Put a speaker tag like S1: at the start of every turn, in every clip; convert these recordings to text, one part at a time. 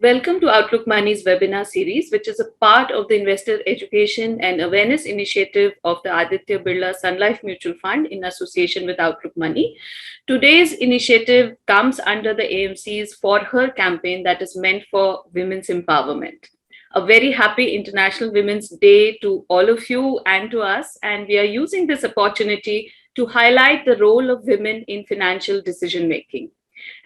S1: Welcome to Outlook Money's webinar series, which is a part of the Investor Education and Awareness Initiative of the Aditya Birla Sun Life Mutual Fund in association with Outlook Money. Today's initiative comes under the AMC's For Her campaign that is meant for women's empowerment. A very happy International Women's Day to all of you and to us, and we are using this opportunity to highlight the role of women in financial decision making.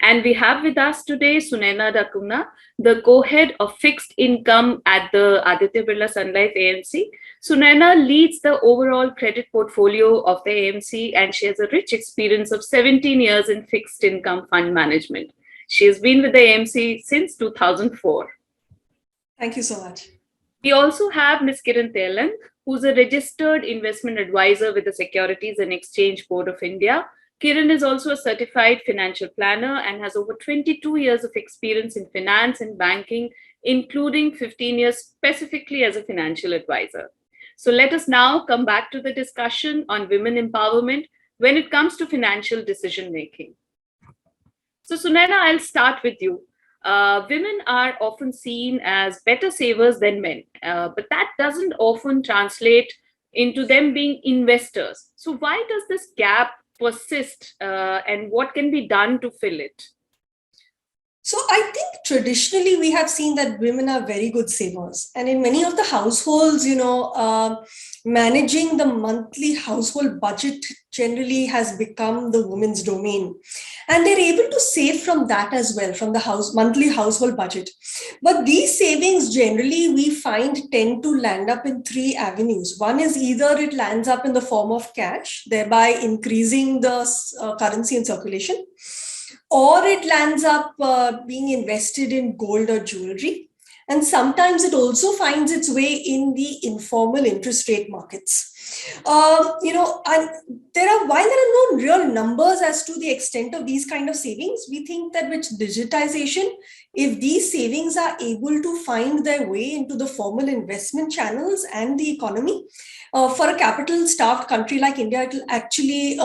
S1: And we have with us today Sunaina Cunha, the co-head of fixed income at the Aditya Birla Sun Life AMC. Sunaina leads the overall credit portfolio of the AMC and she has a rich experience of 17 years in fixed income fund management. She has been with the AMC since 2004.
S2: Thank you so much.
S1: We also have Ms. Kiran Telang, who's a registered investment advisor with the Securities and Exchange Board of India. Kiran is also a certified financial planner and has over 22 years of experience in finance and banking, including 15 years specifically as a financial advisor. So let us now come back to the discussion on women empowerment when it comes to financial decision making. So Sunaina, I'll start with you. Women are often seen as better savers than men, but that doesn't often translate into them being investors. So why does this gap persist and what can be done to fill it?
S2: So I think traditionally we have seen that women are very good savers. And in many of the households, managing the monthly household budget generally has become the woman's domain. And they're able to save from that as well, from the monthly household budget. But these savings generally we find tend to land up in three avenues. One is either it lands up in the form of cash, thereby increasing the currency in circulation, or it lands up being invested in gold or jewelry. And sometimes it also finds its way in the informal interest rate markets. And while there are no real numbers as to the extent of these kind of savings, we think that with digitization, if these savings are able to find their way into the formal investment channels and the economy, for a capital-starved country like India, it will actually,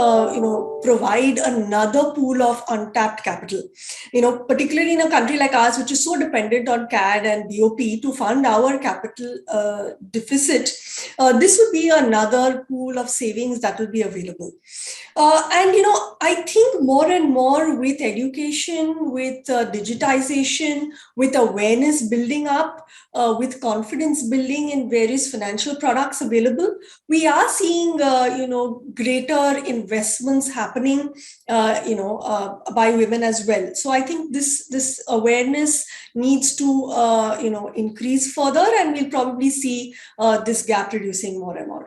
S2: provide another pool of untapped capital. Particularly in a country like ours, which is so dependent on CAD and BOP to fund our capital deficit, this would be another pool of savings that will be available. I think more and more with education, with digitization, with awareness building up, with confidence building in various financial products available, we are seeing, greater investments happening, by women as well. So I think this awareness needs to, increase further, and we'll probably see this gap reducing more and more.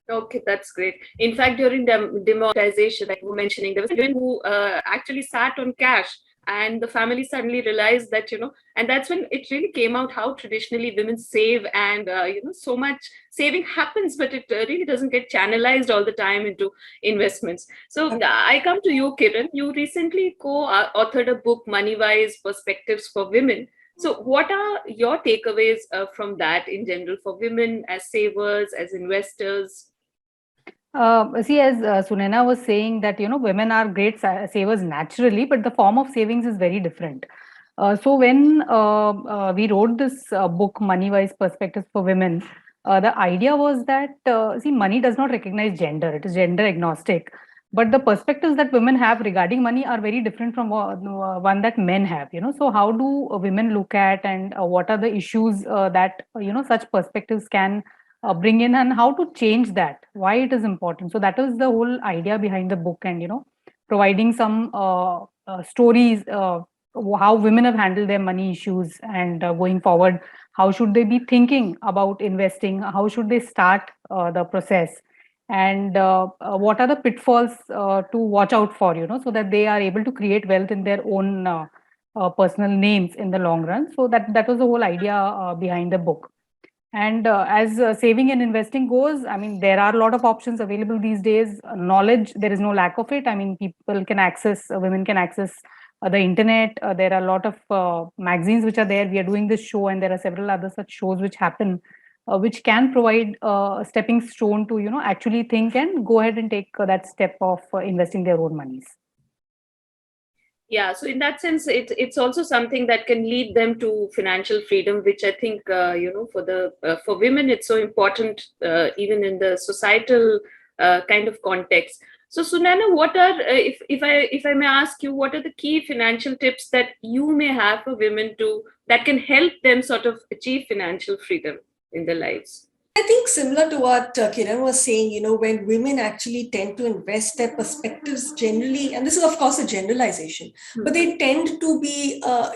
S1: Okay, that's great. In fact, during demonetization, like you were mentioning, there was women who actually sat on cash, and the family suddenly realized that, and that's when it really came out how traditionally women save, and, so much saving happens, but it really doesn't get channelized all the time into investments. So I come to you, Kiran. You recently co-authored a book, Money Wise Perspectives for Women. So what are your takeaways from that in general for women as savers, as investors?
S3: See, as Sunaina was saying that, women are great savers naturally, but the form of savings is very different. So when we wrote this book, Money Wise Perspectives for Women, the idea was that, money does not recognize gender. It is gender agnostic. But the perspectives that women have regarding money are very different from one that men have, So how do women look at, and what are the issues that, such perspectives can bring in, and how to change that, why it is important. So that was the whole idea behind the book, and providing some stories, how women have handled their money issues, and going forward, how should they be thinking about investing, how should they start the process, and what are the pitfalls to watch out for, so that they are able to create wealth in their own personal names in the long run. So that was the whole idea behind the book. And as saving and investing goes, there are a lot of options available these days. Knowledge, there is no lack of it. People can access, women can access the internet. There are a lot of magazines which are there. We are doing this show, and there are several other such shows which happen, which can provide a stepping stone to, actually think and go ahead and take that step of investing their own monies.
S1: Yeah, so in that sense, it's also something that can lead them to financial freedom, which I think for women it's so important, even in the societal kind of context. So Sunana, what are if I may ask you, what are the key financial tips that you may have for women to that can help them sort of achieve financial freedom in their lives?
S2: I think similar to what Kiran was saying, when women actually tend to invest, their perspectives generally, and this is of course a generalization, but they tend to be, a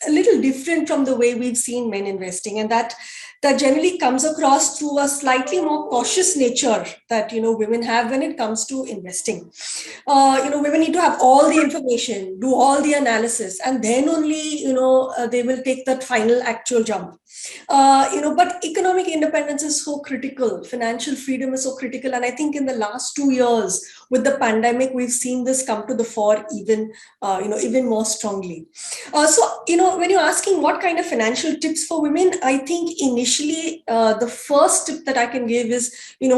S2: little different from the way we've seen men investing, and that generally comes across through a slightly more cautious nature that women have when it comes to investing. Women need to have all the information, do all the analysis, and then only they will take that final actual jump. But economic independence is so critical. Financial freedom is so critical. And I think in the last 2 years with the pandemic, we've seen this come to the fore even more strongly. When you're asking what kind of financial tips for women, I think initially the first tip that I can give is,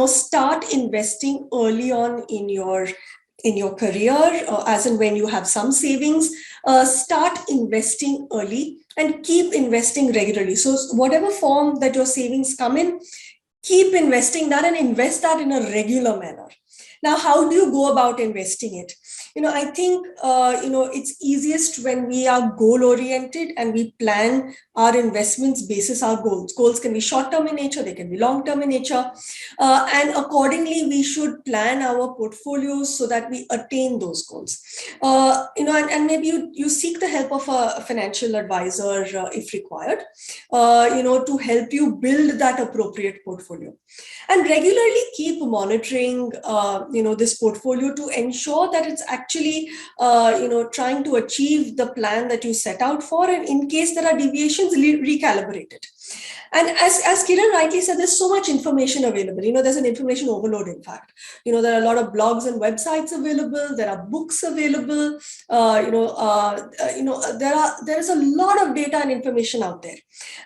S2: start investing early on in your career, as in when you have some savings, start investing early and keep investing regularly. So whatever form that your savings come in, keep investing that and invest that in a regular manner. Now, how do you go about investing it? I think it's easiest when we are goal oriented and we plan our investments basis our goals can be short term in nature, they can be long term in nature, and accordingly we should plan our portfolios so that we attain those goals. And maybe you seek the help of a financial advisor if required, to help you build that appropriate portfolio, and regularly keep monitoring this portfolio to ensure that it's actually trying to achieve the plan that you set out for, and in case there are deviations, recalibrate it. And as Kiran rightly said, there's so much information available. There's an information overload, in fact. There are a lot of blogs and websites available. There are books available. There is a lot of data and information out there.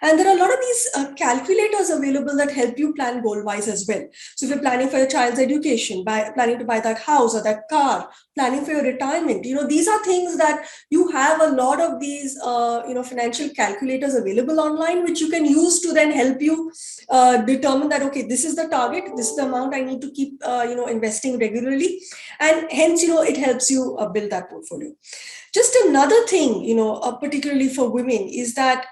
S2: And there are a lot of these calculators available that help you plan goal-wise as well. So if you're planning for your child's education, planning to buy that house or that car, planning for your retirement, these are things that you have a lot of these, financial calculators available online, which you can use to then help you determine that, okay, this is the target, this is the amount I need to keep, investing regularly. And hence, it helps you build that portfolio. Just another thing, particularly for women, is that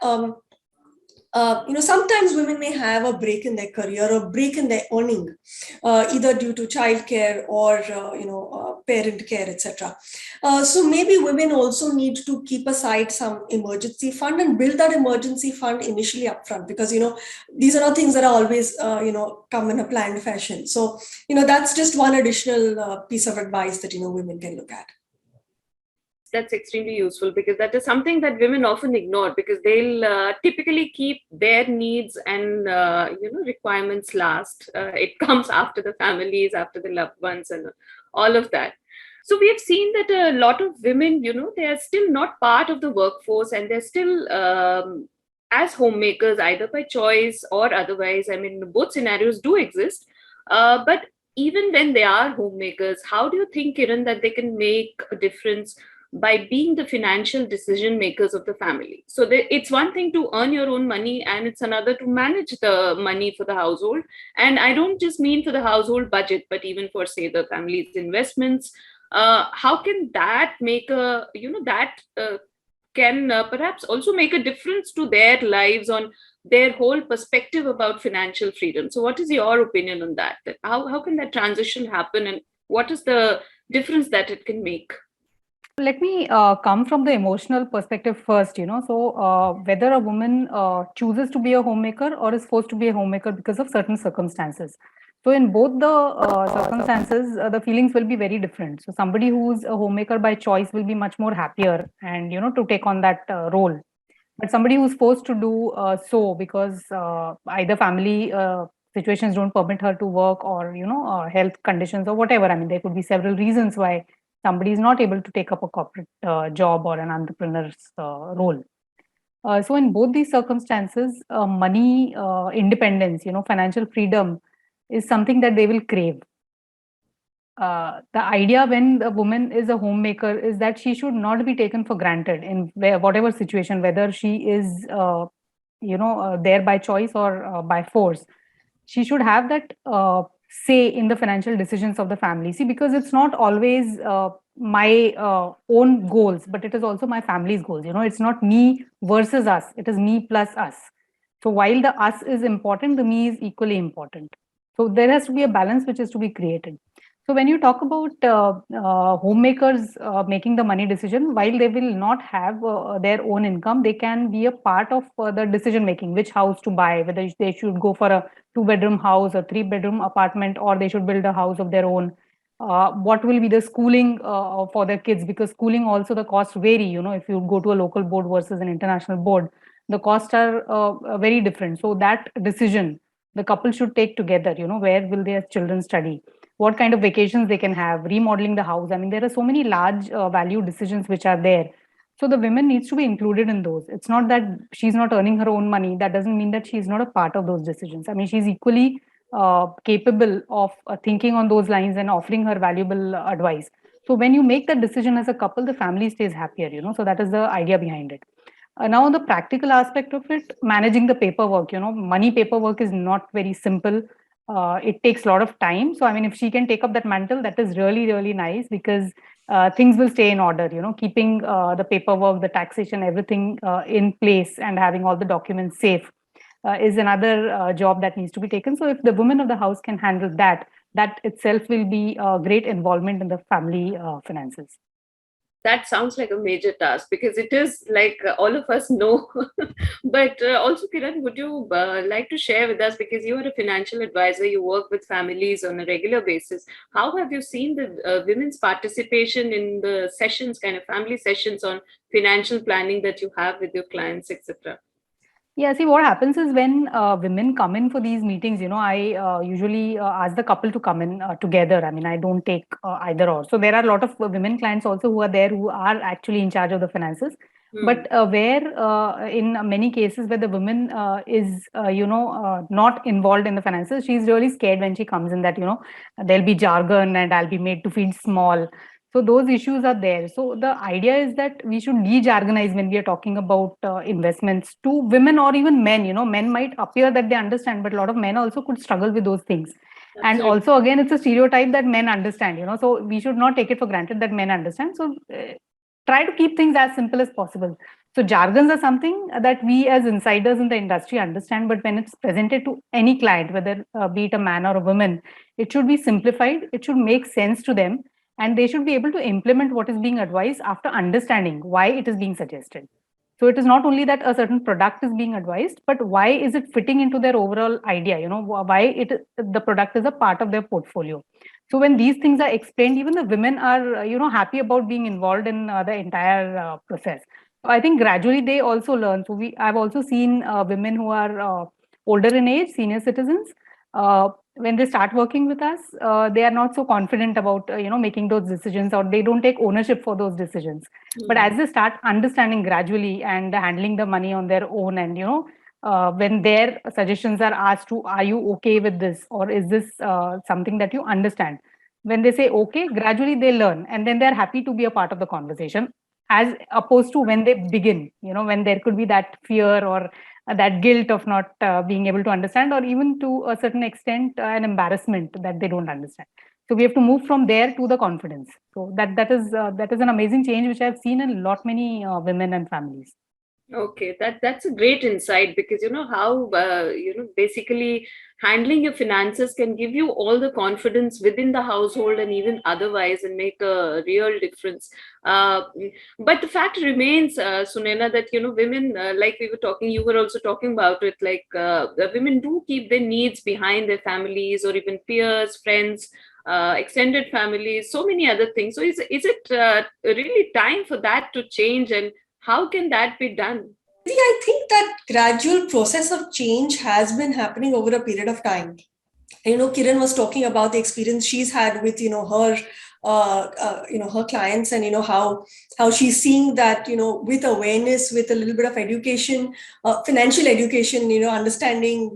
S2: sometimes women may have a break in their career or break in their earning, either due to childcare or parent care, etc. So maybe women also need to keep aside some emergency fund and build that emergency fund initially upfront, because these are not things that are always come in a planned fashion. So that's just one additional piece of advice that women can look at.
S1: That's extremely useful, because that is something that women often ignore, because they'll typically keep their needs and requirements last. It comes after the families, after the loved ones, and all of that. So we have seen that a lot of women, they are still not part of the workforce, and they're still as homemakers, either by choice or otherwise. I mean, both scenarios do exist. But even when they are homemakers, how do you think, Kiran, that they can make a difference by being the financial decision makers of the family? So it's one thing to earn your own money, and it's another to manage the money for the household. And I don't just mean for the household budget, but even for, say, the family's investments. How can that make can perhaps also make a difference to their lives, on their whole perspective about financial freedom? So what is your opinion on that? How can that transition happen, and what is the difference that it can make?
S3: Let me come from the emotional perspective first. So whether a woman chooses to be a homemaker or is forced to be a homemaker because of certain circumstances. So in both the circumstances, the feelings will be very different. So somebody who's a homemaker by choice will be much more happier and, to take on that role. But somebody who's forced to do so because either family situations don't permit her to work, or, health conditions or whatever. I mean, there could be several reasons why somebody is not able to take up a corporate job or an entrepreneur's role. So in both these circumstances, money independence, financial freedom is something that they will crave. the idea when a woman is a homemaker is that she should not be taken for granted in whatever situation, whether she is, there by choice or by force. She should have that say in the financial decisions of the family. See, because it's not always my own goals, but it is also my family's goals. It's not me versus us, it is me plus us. So while the us is important, the me is equally important. So there has to be a balance which is to be created. So when you talk about homemakers making the money decision, while they will not have their own income, they can be a part of the decision making, which house to buy, whether they should go for a two-bedroom house, a three-bedroom apartment, or they should build a house of their own. What will be the schooling for their kids? Because schooling also the costs vary. If you go to a local board versus an international board, the costs are very different. So that decision the couple should take together. Where will their children study? What kind of vacations they can have? Remodeling the house. I mean, there are so many large value decisions which are there. So the women needs to be included in those. It's not that she's not earning her own money. That doesn't mean that she's not a part of those decisions. I mean, she's equally capable of thinking on those lines and offering her valuable advice. So when you make that decision as a couple, the family stays happier. So that is the idea behind it. Now, the practical aspect of it, managing the paperwork, money paperwork is not very simple. It takes a lot of time. So, I mean, if she can take up that mantle, that is really, really nice, because things will stay in order, keeping the paperwork, the taxation, everything in place and having all the documents safe is another job that needs to be taken. So, if the woman of the house can handle that, that itself will be a great involvement in the family finances.
S1: That sounds like a major task, because it is like all of us know. But also, Kiran, would you like to share with us, because you are a financial advisor, you work with families on a regular basis. How have you seen the women's participation in the sessions, kind of family sessions on financial planning that you have with your clients, etc.?
S3: Yeah, see, what happens is when women come in for these meetings, I usually ask the couple to come in together. I mean, I don't take either or. So there are a lot of women clients also who are there who are actually in charge of the finances. But where in many cases where the woman is, not involved in the finances, she's really scared when she comes in that, there'll be jargon and I'll be made to feel small. So those issues are there. So the idea is that we should de-jargonize when we are talking about investments to women or even men. Men might appear that they understand, but a lot of men also could struggle with those things. And
S1: Absolutely.
S3: also, again, it's a stereotype that men understand. So we should not take it for granted that men understand. So try to keep things as simple as possible. So jargons are something that we as insiders in the industry understand, but when it's presented to any client, whether be it a man or a woman, it should be simplified. It should make sense to them, and they should be able to implement what is being advised after understanding why it is being suggested. So it is not only that a certain product is being advised, but why is it fitting into their overall idea? Why the product is a part of their portfolio. So when these things are explained, even the women are happy about being involved in the entire process. So I think gradually they also learn. So I've also seen women who are older in age, senior citizens. When they start working with us, they are not so confident about making those decisions, or they don't take ownership for those decisions. But as they start understanding gradually and handling the money on their own, and when their suggestions are asked to, are you okay with this, or is this something that you understand? When they say okay, gradually they learn, and then they're happy to be a part of the conversation, as opposed to when they begin, when there could be that fear or that guilt of not being able to understand, or even to a certain extent an embarrassment that they don't understand. So we have to move from there to the confidence. So that is an amazing change which I've seen in a lot many women and families.
S1: Okay, that's a great insight, because you know how basically handling your finances can give you all the confidence within the household and even otherwise, and make a real difference. Uh, but the fact remains, Sunaina, that women, like we were talking, you were also talking about it, like the women do keep their needs behind their families or even peers, friends, extended families, so many other things. So is it really time for that to change, and how can that be done?
S2: I think that gradual process of change has been happening over a period of time. Kiran was talking about the experience she's had with her her clients, and how she's seeing that, with awareness, with a little bit of education, financial education, understanding,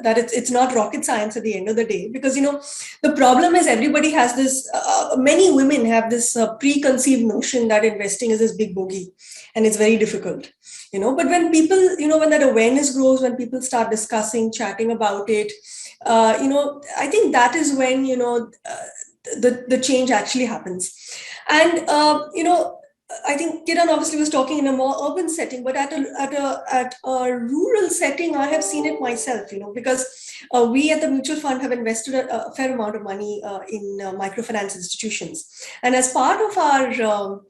S2: that it's not rocket science at the end of the day. Because the problem is, everybody has this, many women have this preconceived notion that investing is this big bogey, and it's very difficult. But when people, when that awareness grows, when people start discussing, chatting about it, I think that is when, the change actually happens. And I think Kiran obviously was talking in a more urban setting, but at a rural setting, I have seen it myself, because we at the mutual fund have invested a fair amount of money in microfinance institutions. And as part of our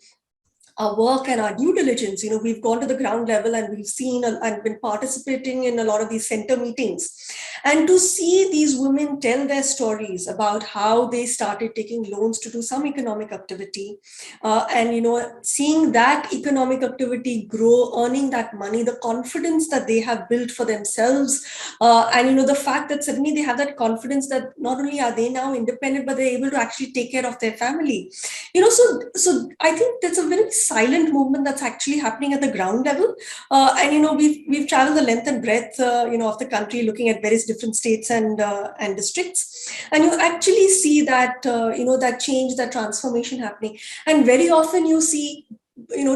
S2: work and our due diligence, we've gone to the ground level, and we've seen and been participating in a lot of these center meetings. And to see these women tell their stories about how they started taking loans to do some economic activity, and seeing that economic activity grow, earning that money, the confidence that they have built for themselves, and the fact that suddenly they have that confidence that not only are they now independent, but they're able to actually take care of their family. So I think that's a very silent movement that's actually happening at the ground level. And we've traveled the length and breadth of the country, looking at various different states and districts, and you actually see that that change, that transformation happening. And very often you see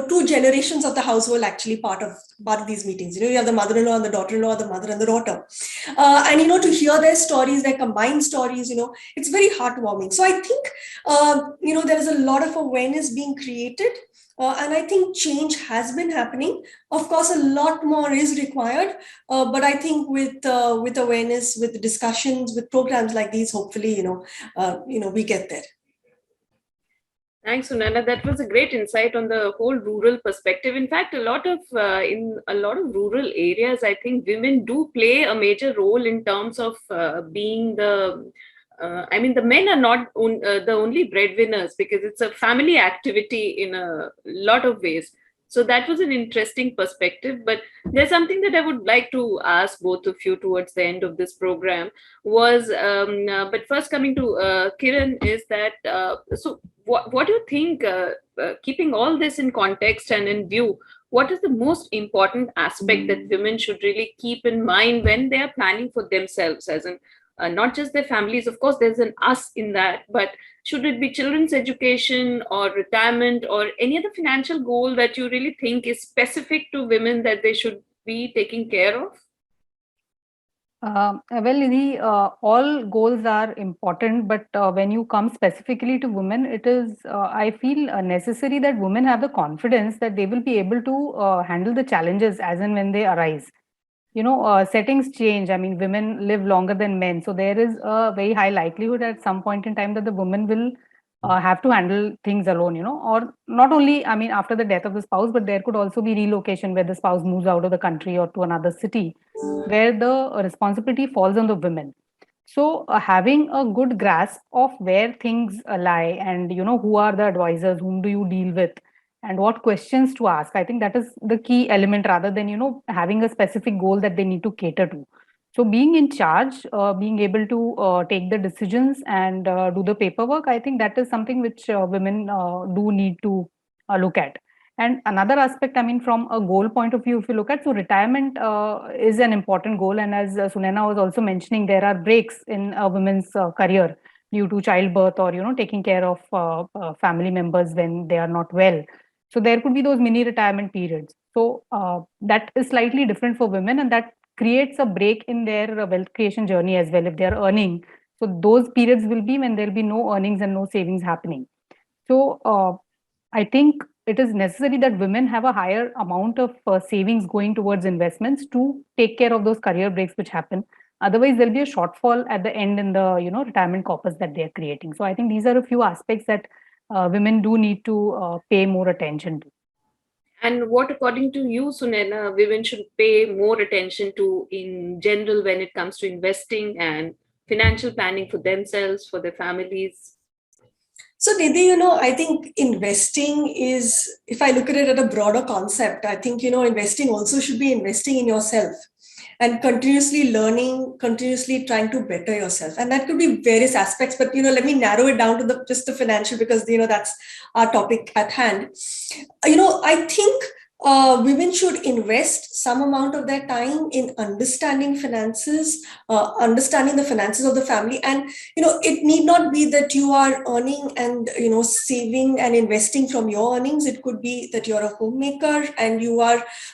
S2: two generations of the household actually part of these meetings. You have the mother-in-law and the daughter-in-law, the mother and the daughter, and to hear their stories, their combined stories, it's very heartwarming. So I think there is a lot of awareness being created, and I think change has been happening. Of course, a lot more is required, but I think with awareness, with discussions, with programs like these, hopefully we get there.
S1: Thanks, Sunaina. That was a great insight on the whole rural perspective. In fact, in a lot of rural areas, I think women do play a major role in terms of being the. I mean, the men are not the only breadwinners, because it's a family activity in a lot of ways. So that was an interesting perspective. But there's something that I would like to ask both of you towards the end of this program was, but first coming to Kiran, is that so what do you think, keeping all this in context and in view, what is the most important aspect that women should really keep in mind when they are planning for themselves, as in not just their families? Of course, there's an us in that, but should it be children's education or retirement or any other financial goal that you really think is specific to women that they should be taking care of?
S3: Well, Nidhi, all goals are important, but when you come specifically to women, it is, I feel, necessary that women have the confidence that they will be able to handle the challenges as and when they arise. Settings change. I mean, women live longer than men, so there is a very high likelihood at some point in time that the woman will have to handle things alone, or not only, I mean, after the death of the spouse, but there could also be relocation where the spouse moves out of the country or to another city, where the responsibility falls on the women. So having a good grasp of where things lie, and who are the advisors, whom do you deal with, and what questions to ask, I think that is the key element, rather than having a specific goal that they need to cater to. So being in charge, being able to take the decisions and do the paperwork, I think that is something which women do need to look at. And another aspect, I mean, from a goal point of view, if you look at, so retirement is an important goal. And as Sunaina was also mentioning, there are breaks in a women's career due to childbirth, or taking care of family members when they are not well. So there could be those mini retirement periods. So that is slightly different for women, and that creates a break in their wealth creation journey as well if they are earning. So those periods will be when there will be no earnings and no savings happening. So I think it is necessary that women have a higher amount of savings going towards investments to take care of those career breaks which happen. Otherwise, there'll be a shortfall at the end in the retirement corpus that they are creating. So I think these are a few aspects that women do need to pay more attention to.
S1: And what, according to you, Sunaina, women should pay more attention to in general when it comes to investing and financial planning for themselves, for their families?
S2: So, Nidhi, I think investing is, if I look at it at a broader concept, I think, investing also should be investing in yourself. and continuously learning, continuously trying to better yourself. And that could be various aspects, but let me narrow it down to just the financial, because that's our topic at hand. I think women should invest some amount of their time in understanding finances, understanding the finances of the family. And it need not be that you are earning and saving and investing from your earnings. It could be that you're a homemaker and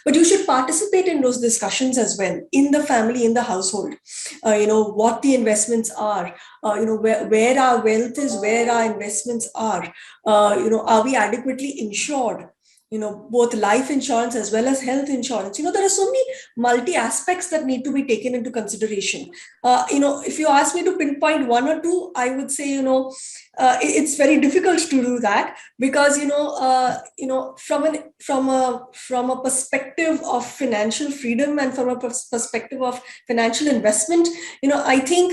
S2: but you should participate in those discussions as well, in the family, in the household. What the investments are, where our wealth is, where our investments are. Are we adequately insured? Both life insurance as well as health insurance. There are so many multi aspects that need to be taken into consideration. If you ask me to pinpoint one or two, I would say, it's very difficult to do that, because from a perspective of financial freedom and from a perspective of financial investment, I think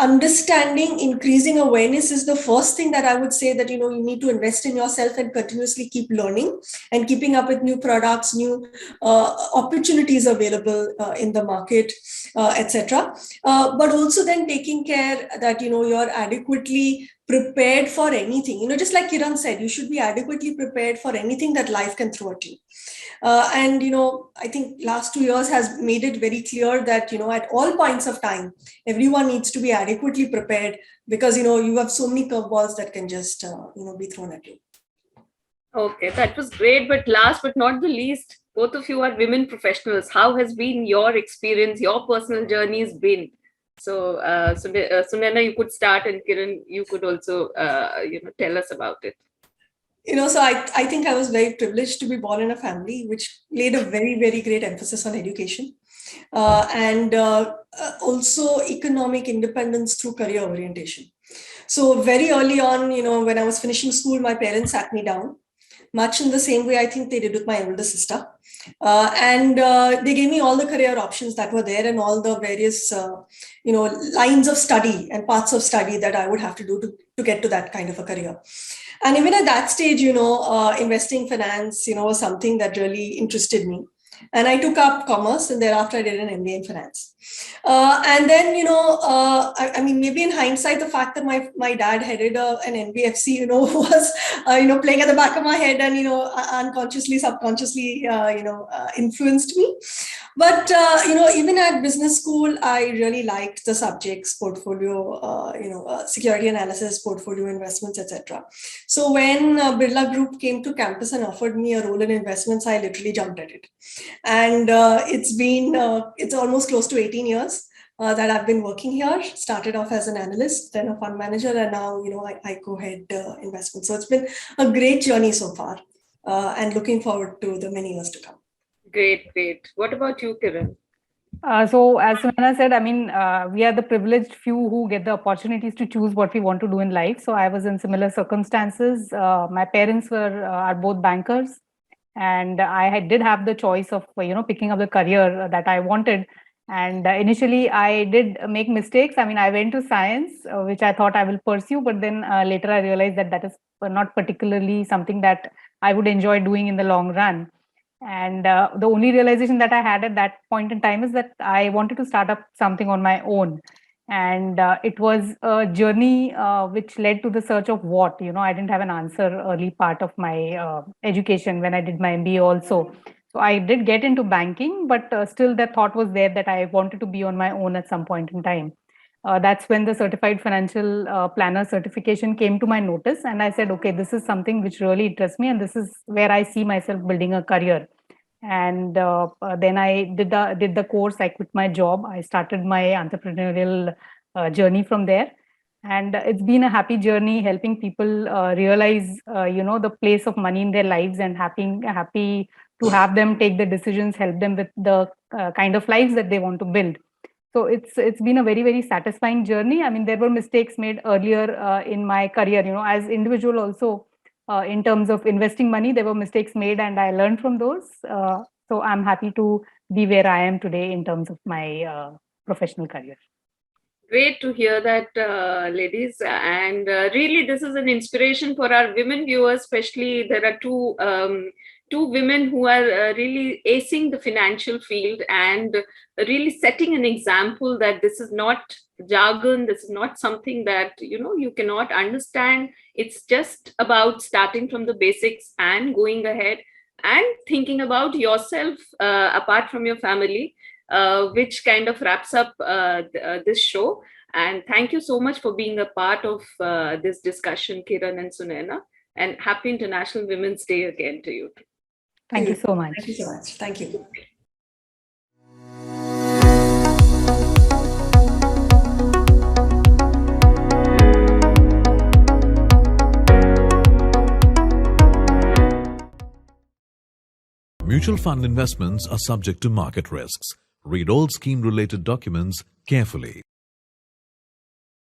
S2: understanding, increasing awareness is the first thing that I would say, that you need to invest in yourself and continuously keep learning and keeping up with new products, new opportunities available in the market, etc. But also then taking care that you're adequately prepared for anything. Just like Kiran said, you should be adequately prepared for anything that life can throw at you. And I think last 2 years has made it very clear that at all points of time, everyone needs to be adequately prepared, because you have so many curveballs that can just be thrown at you.
S1: Okay, that was great. But last but not the least, both of you are women professionals. How has been your experience, your personal journeys been? So, Sunaina, you could start, and Kiran, you could also, tell us about it.
S2: So I think I was very privileged to be born in a family which laid a very, very great emphasis on education, and also economic independence through career orientation. So very early on, when I was finishing school, my parents sat me down, much in the same way I think they did with my older sister. And they gave me all the career options that were there, and all the various, lines of study and paths of study that I would have to do to get to that kind of a career. And even at that stage, investing finance, was something that really interested me. And I took up commerce, and thereafter I did an MBA in finance. And then, I mean, maybe in hindsight, the fact that my dad headed an NBFC, was, playing at the back of my head, and, unconsciously, subconsciously, influenced me. But, even at business school, I really liked the subjects, portfolio, security analysis, portfolio investments, etc. So when Birla Group came to campus and offered me a role in investments, I literally jumped at it. And it's almost close to 18 years that I've been working here. Started off as an analyst, then a fund manager, and now, I co-head investments. So it's been a great journey so far, and looking forward to the many years to come.
S1: Great. What about you, Kiran?
S3: So as Sunaina said, I mean, we are the privileged few who get the opportunities to choose what we want to do in life. So I was in similar circumstances. My parents are both bankers, and did have the choice of picking up the career that I wanted. And initially, I did make mistakes. I mean, I went to science, which I thought I will pursue, but then later I realized that is not particularly something that I would enjoy doing in the long run. And the only realization that I had at that point in time is that I wanted to start up something on my own. And it was a journey which led to the search of what. I didn't have an answer early part of my education when I did my MBA also. So I did get into banking, but still that thought was there that I wanted to be on my own at some point in time. That's when the certified financial planner certification came to my notice, and I said, okay, this is something which really interests me, and this is where I see myself building a career. And then I did the course. I quit my job. I started my entrepreneurial journey from there, and it's been a happy journey, helping people realize the place of money in their lives, and happy to have them take the decisions, help them with the kind of lives that they want to build. So it's been a very, very satisfying journey. I mean, there were mistakes made earlier in my career, as individual also, in terms of investing money, there were mistakes made, and I learned from those. So I'm happy to be where I am today in terms of my professional career.
S1: Great to hear that, ladies. And really, this is an inspiration for our women viewers, especially. There are two women who are really acing the financial field and really setting an example that this is not jargon, this is not something that you cannot understand. It's just about starting from the basics and going ahead and thinking about yourself apart from your family, which kind of wraps up this show. And thank you so much for being a part of this discussion, Kiran and Sunaina. And happy International Women's Day again to you.
S3: Thank you so much.
S2: Thank you so much. Thank you.
S4: Mutual fund investments are subject to market risks. Read all scheme-related documents carefully.